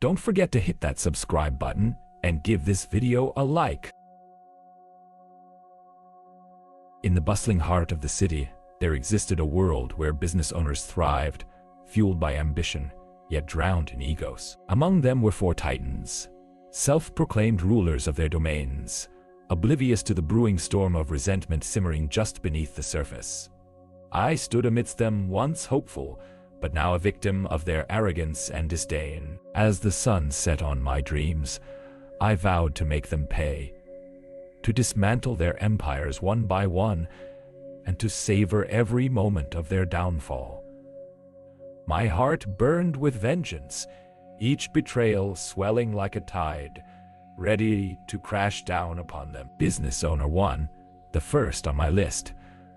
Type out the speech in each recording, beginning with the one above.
Don't forget to hit that subscribe button and give this video a like. In the bustling heart of the city, there existed a world where business owners thrived, fueled by ambition, yet drowned in egos. Among them were four titans, self-proclaimed rulers of their domains, oblivious to the brewing storm of resentment simmering just beneath the surface. I stood amidst them, once hopeful, but now a victim of their arrogance and disdain. As the sun set on my dreams, I vowed to make them pay, to dismantle their empires one by one, and to savor every moment of their downfall. My heart burned with vengeance, each betrayal swelling like a tide, ready to crash down upon them. Business owner 1, the first on my list,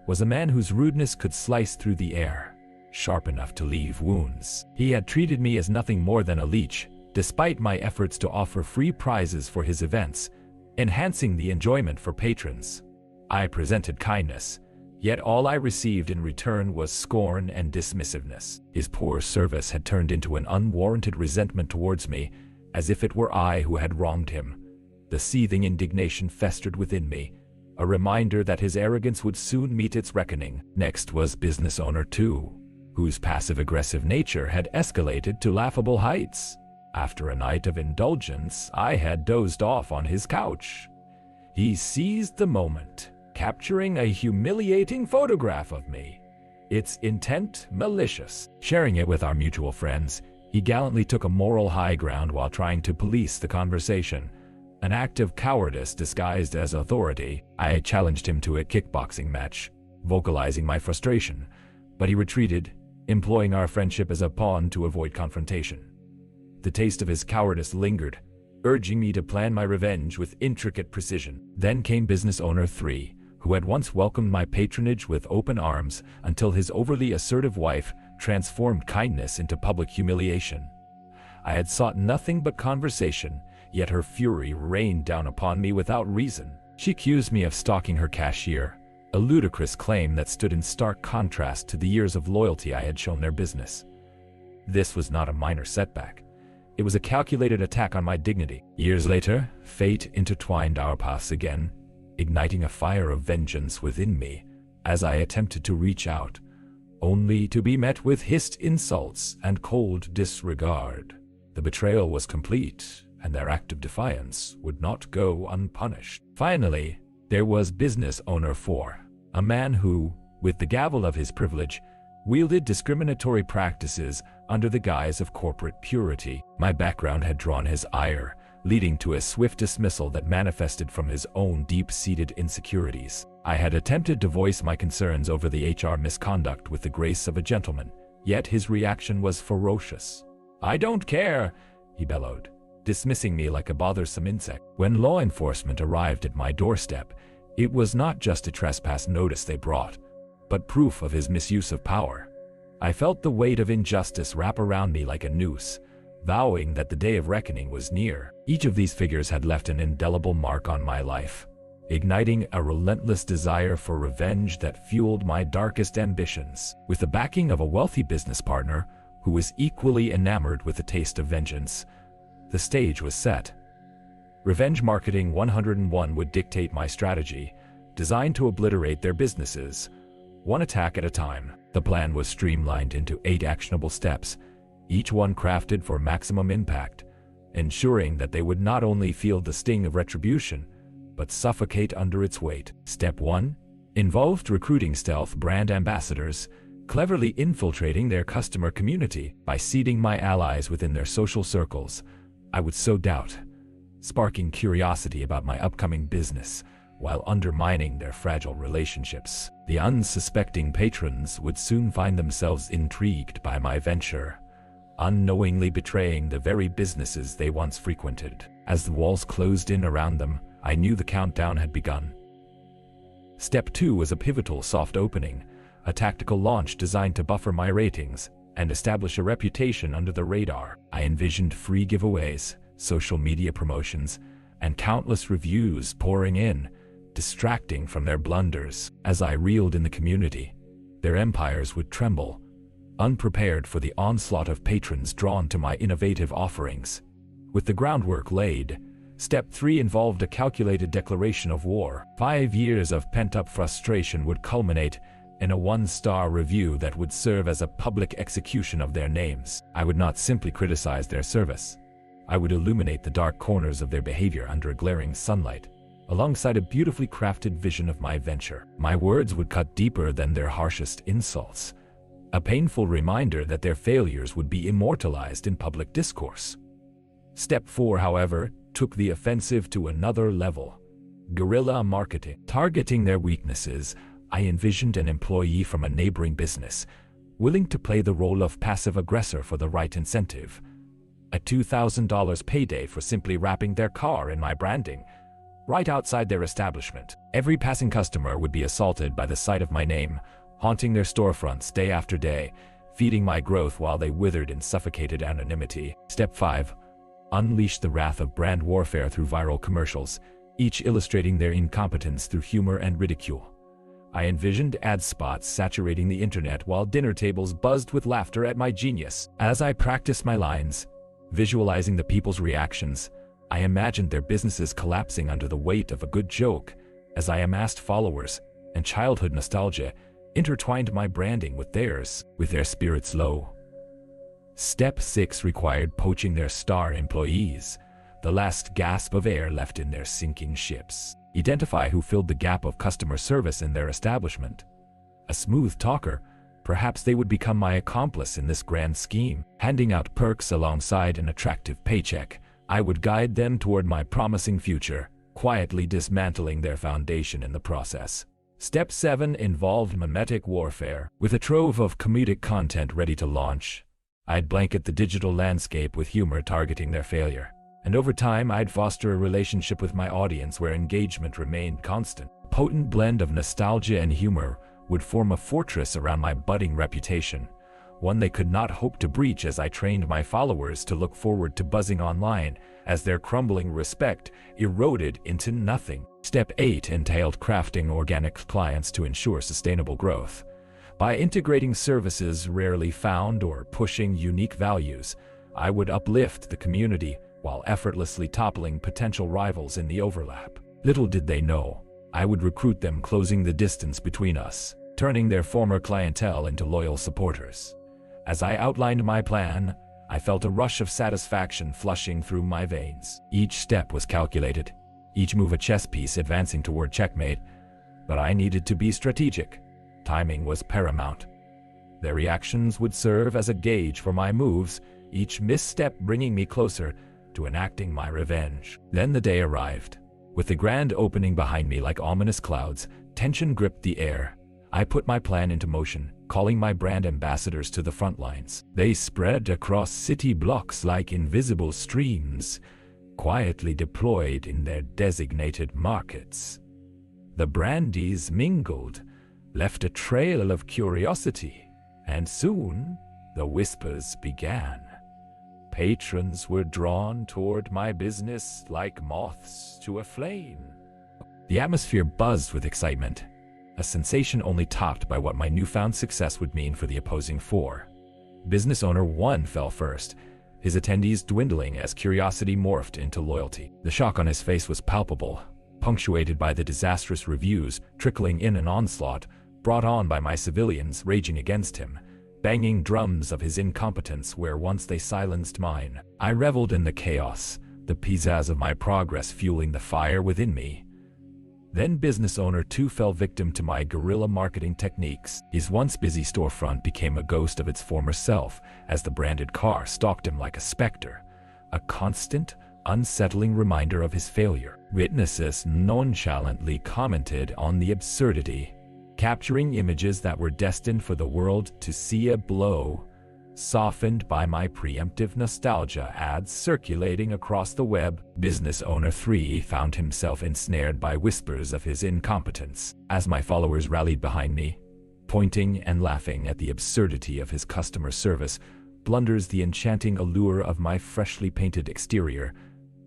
was a man whose rudeness could slice through the air, sharp enough to leave wounds. He had treated me as nothing more than a leech, despite my efforts to offer free prizes for his events, enhancing the enjoyment for patrons. I presented kindness, yet all I received in return was scorn and dismissiveness. His poor service had turned into an unwarranted resentment towards me, as if it were I who had wronged him. The seething indignation festered within me, a reminder that his arrogance would soon meet its reckoning. Next was business owner 2, whose passive-aggressive nature had escalated to laughable heights. After a night of indulgence, I had dozed off on his couch. He seized the moment, capturing a humiliating photograph of me, its intent malicious. Sharing it with our mutual friends, he gallantly took a moral high ground while trying to police the conversation, an act of cowardice disguised as authority. I challenged him to a kickboxing match, vocalizing my frustration, but he retreated, employing our friendship as a pawn to avoid confrontation. The taste of his cowardice lingered, urging me to plan my revenge with intricate precision. Then came business owner 3, who had once welcomed my patronage with open arms until his overly assertive wife transformed kindness into public humiliation. I had sought nothing but conversation, yet her fury rained down upon me without reason. She accused me of stalking her cashier, a ludicrous claim that stood in stark contrast to the years of loyalty I had shown their business. This was not a minor setback. It was a calculated attack on my dignity. Years later, fate intertwined our paths again, igniting a fire of vengeance within me as I attempted to reach out, only to be met with hissed insults and cold disregard. The betrayal was complete, and their act of defiance would not go unpunished. Finally, there was business owner 4, a man who, with the gavel of his privilege, wielded discriminatory practices under the guise of corporate purity. My background had drawn his ire, leading to a swift dismissal that manifested from his own deep-seated insecurities. I had attempted to voice my concerns over the HR misconduct with the grace of a gentleman, yet his reaction was ferocious. "I don't care," he bellowed, dismissing me like a bothersome insect. When law enforcement arrived at my doorstep, it was not just a trespass notice they brought, but proof of his misuse of power. I felt the weight of injustice wrap around me like a noose, vowing that the day of reckoning was near. Each of these figures had left an indelible mark on my life, igniting a relentless desire for revenge that fueled my darkest ambitions. With the backing of a wealthy business partner who was equally enamored with the taste of vengeance, the stage was set. Revenge Marketing 101 would dictate my strategy, designed to obliterate their businesses, one attack at a time. The plan was streamlined into 8 actionable steps, each one crafted for maximum impact, ensuring that they would not only feel the sting of retribution, but suffocate under its weight. Step 1 involved recruiting stealth brand ambassadors, cleverly infiltrating their customer community. By seeding my allies within their social circles, I would sow doubt, sparking curiosity about my upcoming business, while undermining their fragile relationships. The unsuspecting patrons would soon find themselves intrigued by my venture, unknowingly betraying the very businesses they once frequented. As the walls closed in around them, I knew the countdown had begun. Step 2 was a pivotal soft opening, a tactical launch designed to buffer my ratings and establish a reputation under the radar. I envisioned free giveaways, social media promotions, and countless reviews pouring in, distracting from their blunders. As I reeled in the community, their empires would tremble, unprepared for the onslaught of patrons drawn to my innovative offerings. With the groundwork laid, Step 3 involved a calculated declaration of war. 5 years of pent-up frustration would culminate in a 1-star review that would serve as a public execution of their names. I would not simply criticize their service. I would illuminate the dark corners of their behavior under a glaring sunlight, alongside a beautifully crafted vision of my venture. My words would cut deeper than their harshest insults, a painful reminder that their failures would be immortalized in public discourse. Step 4, however, took the offensive to another level. Guerrilla marketing. Targeting their weaknesses, I envisioned an employee from a neighboring business, willing to play the role of passive aggressor for the right incentive. A $2,000 payday for simply wrapping their car in my branding, right outside their establishment. Every passing customer would be assaulted by the sight of my name, haunting their storefronts day after day, feeding my growth while they withered in suffocated anonymity. Step 5. Unleash the wrath of brand warfare through viral commercials, each illustrating their incompetence through humor and ridicule. I envisioned ad spots saturating the internet while dinner tables buzzed with laughter at my genius. As I practiced my lines, visualizing the people's reactions, I imagined their businesses collapsing under the weight of a good joke. As I amassed followers and childhood nostalgia intertwined my branding with theirs, with their spirits low. Step 6 required poaching their star employees, the last gasp of air left in their sinking ships. Identify who filled the gap of customer service in their establishment. A smooth talker, perhaps they would become my accomplice in this grand scheme. Handing out perks alongside an attractive paycheck, I would guide them toward my promising future, quietly dismantling their foundation in the process. Step 7 involved mimetic warfare. With a trove of comedic content ready to launch, I'd blanket the digital landscape with humor targeting their failure. And over time, I'd foster a relationship with my audience where engagement remained constant. A potent blend of nostalgia and humor would form a fortress around my budding reputation, one they could not hope to breach as I trained my followers to look forward to buzzing online as their crumbling respect eroded into nothing. Step 8 entailed crafting organic clients to ensure sustainable growth. By integrating services rarely found or pushing unique values, I would uplift the community while effortlessly toppling potential rivals in the overlap. Little did they know, I would recruit them, closing the distance between us, turning their former clientele into loyal supporters. As I outlined my plan, I felt a rush of satisfaction flushing through my veins. Each step was calculated, each move a chess piece advancing toward checkmate, but I needed to be strategic. Timing was paramount. Their reactions would serve as a gauge for my moves, each misstep bringing me closer to enacting my revenge. Then the day arrived. With the grand opening behind me like ominous clouds, tension gripped the air. I put my plan into motion, calling my brand ambassadors to the front lines. They spread across city blocks like invisible streams, quietly deployed in their designated markets. The brandies mingled, left a trail of curiosity, and soon the whispers began. Patrons were drawn toward my business like moths to a flame. The atmosphere buzzed with excitement, a sensation only topped by what my newfound success would mean for the opposing four. Business owner 1 fell first, his attendees dwindling as curiosity morphed into loyalty. The shock on his face was palpable, punctuated by the disastrous reviews trickling in an onslaught brought on by my civilians raging against him, banging drums of his incompetence where once they silenced mine. I reveled in the chaos, the pizzazz of my progress fueling the fire within me. Then business owner 2 fell victim to my guerrilla marketing techniques. His once busy storefront became a ghost of its former self as the branded car stalked him like a specter, a constant, unsettling reminder of his failure. Witnesses nonchalantly commented on the absurdity, capturing images that were destined for the world to see. A blow softened by my preemptive nostalgia ads circulating across the web. Business owner 3 found himself ensnared by whispers of his incompetence as my followers rallied behind me, pointing and laughing at the absurdity of his customer service blunders. The enchanting allure of my freshly painted exterior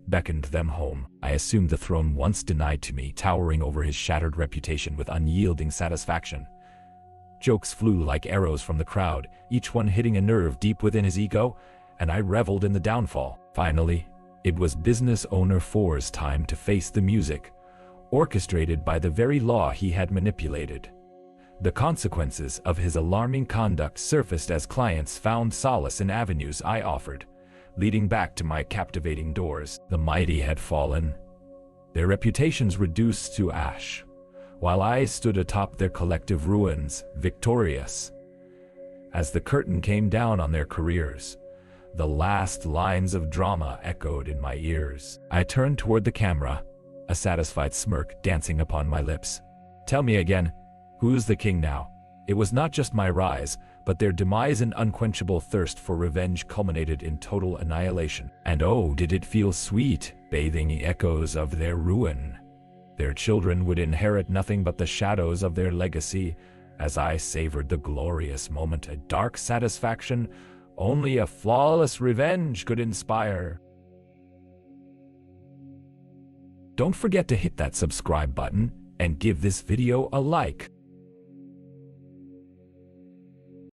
beckoned them home. I assumed the throne once denied to me, towering over his shattered reputation with unyielding satisfaction. Jokes flew like arrows from the crowd, each one hitting a nerve deep within his ego, and I reveled in the downfall. Finally, It was business owner 4's time to face the music, orchestrated by the very law he had manipulated. The consequences of his alarming conduct surfaced as clients found solace in avenues I offered, leading back to my captivating doors. The mighty had fallen, their reputations reduced to ash, while I stood atop their collective ruins, victorious. As the curtain came down on their careers, the last lines of drama echoed in my ears. I turned toward the camera, a satisfied smirk dancing upon my lips. Tell me again, who's the king now? It was not just my rise, but their demise and unquenchable thirst for revenge culminated in total annihilation. And oh, did it feel sweet, bathing in echoes of their ruin. Their children would inherit nothing but the shadows of their legacy, as I savored the glorious moment, a dark satisfaction only a flawless revenge could inspire. Don't forget to hit that subscribe button and give this video a like.